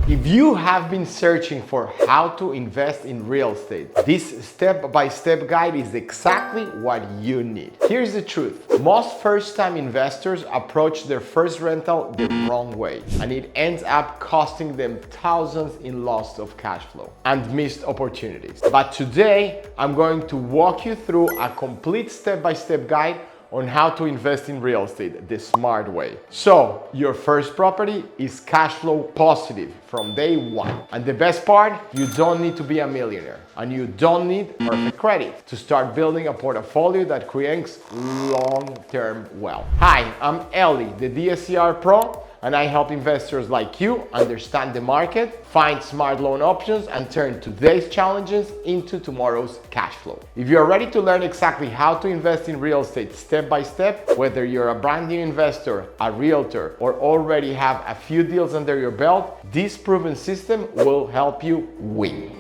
If you have been searching for how to invest in real estate, this step-by-step guide is exactly what you need. Here's the truth. Most first-time investors approach their first rental the wrong way, and it ends up costing them thousands in loss of cash flow and missed opportunities. But today, I'm going to walk you through a complete step-by-step guide on how to invest in real estate the smart way. So your first property is cash flow positive from day one. And the best part, you don't need to be a millionaire and you don't need perfect credit to start building a portfolio that creates long-term wealth. Hi, I'm Eli, the DSCR Pro, and I help investors like you understand the market, find smart loan options, and turn today's challenges into tomorrow's cash flow. If you're ready to learn exactly how to invest in real estate step by step, whether you're a brand new investor, a realtor, or already have a few deals under your belt, this proven system will help you win.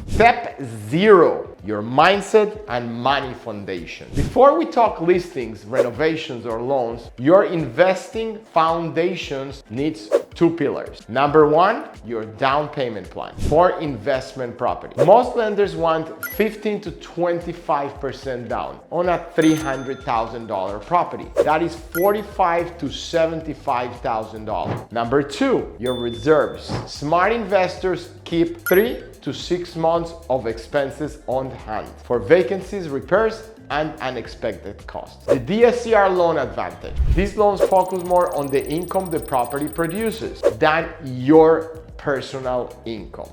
Step 0. Your mindset and money foundation. Before we talk listings, renovations, or loans, your investing foundations needs 2 pillars. Number 1, your down payment plan for investment property. Most lenders want 15 to 25% down on a $300,000 property. That is $45,000 to $75,000. Number 2, your reserves. Smart investors keep 3 to 6 months of expenses on hand for vacancies, repairs, and unexpected costs. The DSCR loan advantage. These loans focus more on the income the property produces than your personal income.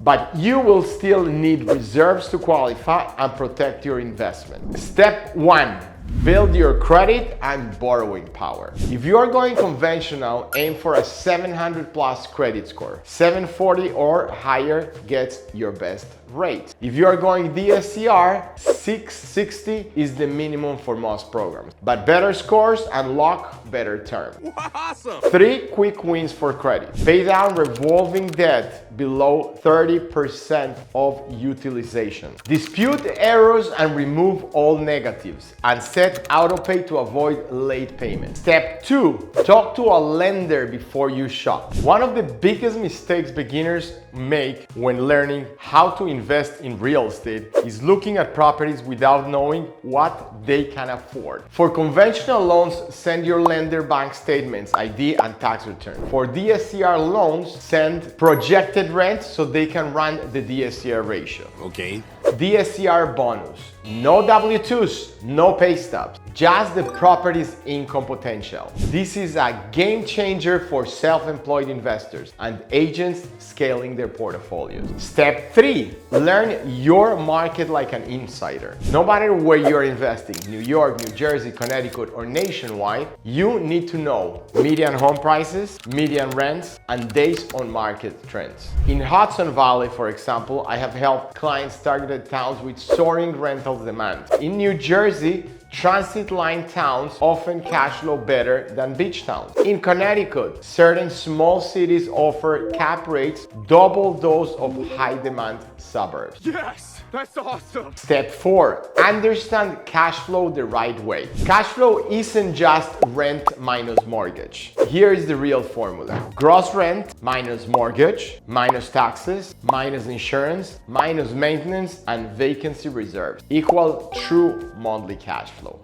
But you will still need reserves to qualify and protect your investment. Step 1. Build your credit and borrowing power. If you are going conventional, aim for a 700 plus credit score. 740 or higher gets your best rate. If you are going DSCR, 660 is the minimum for most programs. But better scores unlock better terms. Awesome! 3 quick wins for credit. Pay down revolving debt below 30% of utilization. Dispute errors and remove all negatives. And set autopay to avoid late payments. Step 2. Talk to a lender before you shop. One of the biggest mistakes beginners make when learning how to invest in real estate is looking at properties without knowing what they can afford. For conventional loans, send your lender bank statements, ID, and tax return. For DSCR loans, send projected rent so they can run the DSCR ratio. Okay. DSCR bonus. No W-2s, no pay stubs, just the property's income potential. This is a game changer for self-employed investors and agents scaling their portfolios. Step 3. Learn your market like an insider. No matter where you're investing, New York, New Jersey, Connecticut, or nationwide, you need to know median home prices, median rents, and days on market trends. In Hudson Valley, for example, I have helped clients target towns with soaring rental demand. In New Jersey, transit line towns often cash flow better than beach towns. In Connecticut, certain small cities offer cap rates double those of high demand suburbs. Yes! That's awesome! Step 4. Understand cash flow the right way. Cash flow isn't just rent minus mortgage. Here is the real formula. Gross rent minus mortgage, minus taxes, minus insurance, minus maintenance, and vacancy reserves equal true monthly cash flow.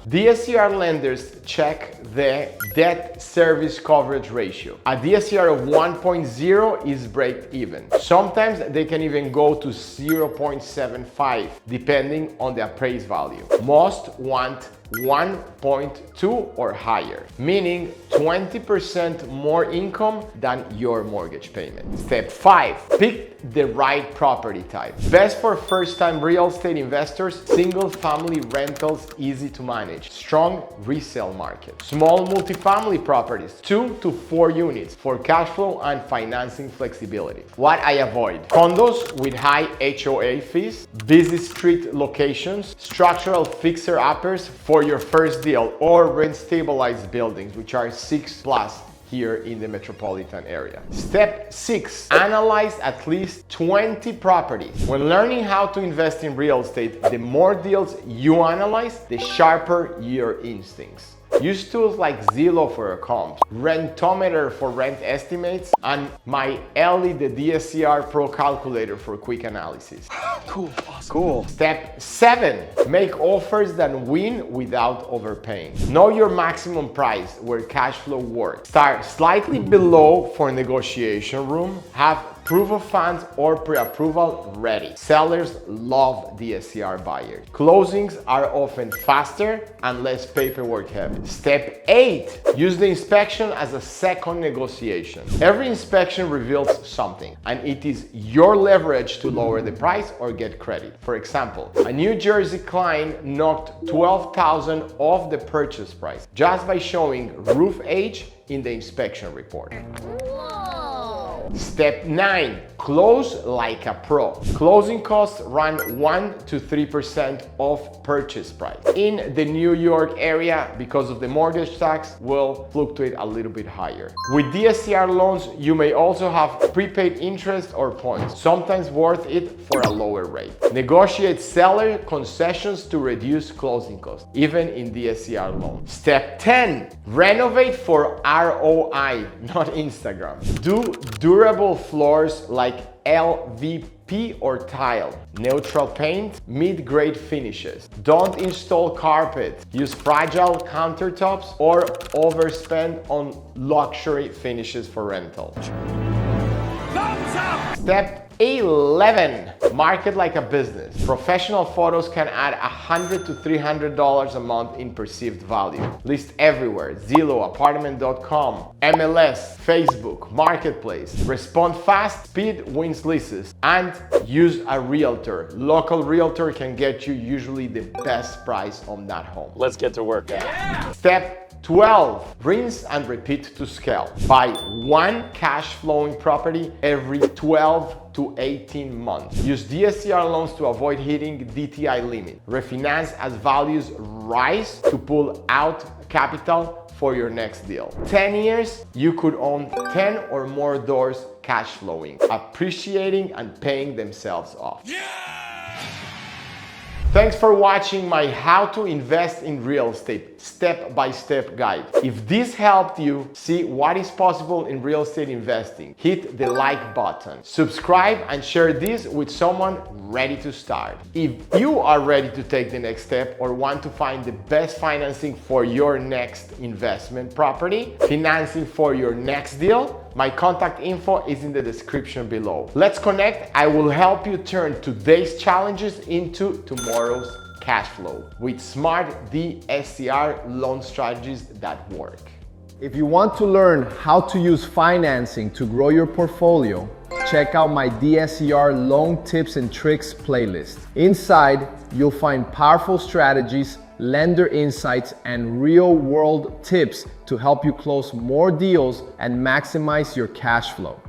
DSCR lenders check the debt service coverage ratio. A DSCR of 1.0 is break even. Sometimes they can even go to 0.75 depending on the appraised value. Most want 1.2 or higher, meaning 20% more income than your mortgage payment. Step 5. Pick the right property type. Best for first-time real estate investors, single-family rentals easy to manage, strong resale market. Small multifamily properties, 2 to 4 units for cash flow and financing flexibility. What I avoid: condos with high HOA fees, busy street locations, structural fixer-uppers for your first deal, or rent-stabilized buildings, which are 6+ here in the metropolitan area. Step 6, analyze at least 20 properties. When learning how to invest in real estate, the more deals you analyze, the sharper your instincts. Use tools like Zillow for your comps, Rentometer for rent estimates, and my Ellie, the DSCR Pro Calculator for quick analysis. Cool, awesome. Cool. Step 7, make offers that win without overpaying. Know your maximum price where cash flow works. Start slightly below for negotiation room. Have proof of funds or pre-approval ready. Sellers love DSCR buyers. Closings are often faster and less paperwork heavy. Step 8, use the inspection as a second negotiation. Every inspection reveals something, and it is your leverage to lower the price or get credit. For example, a New Jersey client knocked $12,000 off the purchase price just by showing roof age in the inspection report. Step 9, close like a pro. Closing costs run 1 to 3% of purchase price. In the New York area, because of the mortgage tax, will fluctuate a little bit higher. With DSCR loans, you may also have prepaid interest or points, sometimes worth it for a lower rate. Negotiate seller concessions to reduce closing costs, even in DSCR loans. Step 10, renovate for ROI, not Instagram. Do durable floors like LVP or tile, neutral paint, mid-grade finishes. Don't install carpet, use fragile countertops, or overspend on luxury finishes for rental. Step 11, market like a business. Professional photos can add $100 to $300 a month in perceived value. List everywhere: Zillow, apartment.com, MLS, Facebook, Marketplace. Respond fast, speed wins leases, and use a realtor. Local realtor can get you usually the best price on that home. Let's get to work. Yeah. Step 12, rinse and repeat to scale. Buy one cash flowing property every 12 to 18 months. Use DSCR loans to avoid hitting DTI limit. Refinance as values rise to pull out capital for your next deal. 10 years, you could own 10 or more doors cash flowing, appreciating and paying themselves off. Yeah! Thanks for watching my How to Invest in Real Estate step-by-step guide. If this helped you see what is possible in real estate investing, hit the like button, subscribe, and share this with someone ready to start. If you are ready to take the next step or want to find the best financing for your next investment property, financing for your next deal, my contact info is in the description below. Let's connect. I will help you turn today's challenges into tomorrow's cash flow with smart DSCR loan strategies that work. If you want to learn how to use financing to grow your portfolio, check out my DSCR loan tips and tricks playlist. Inside, you'll find powerful strategies, lender insights, and real-world tips to help you close more deals and maximize your cash flow.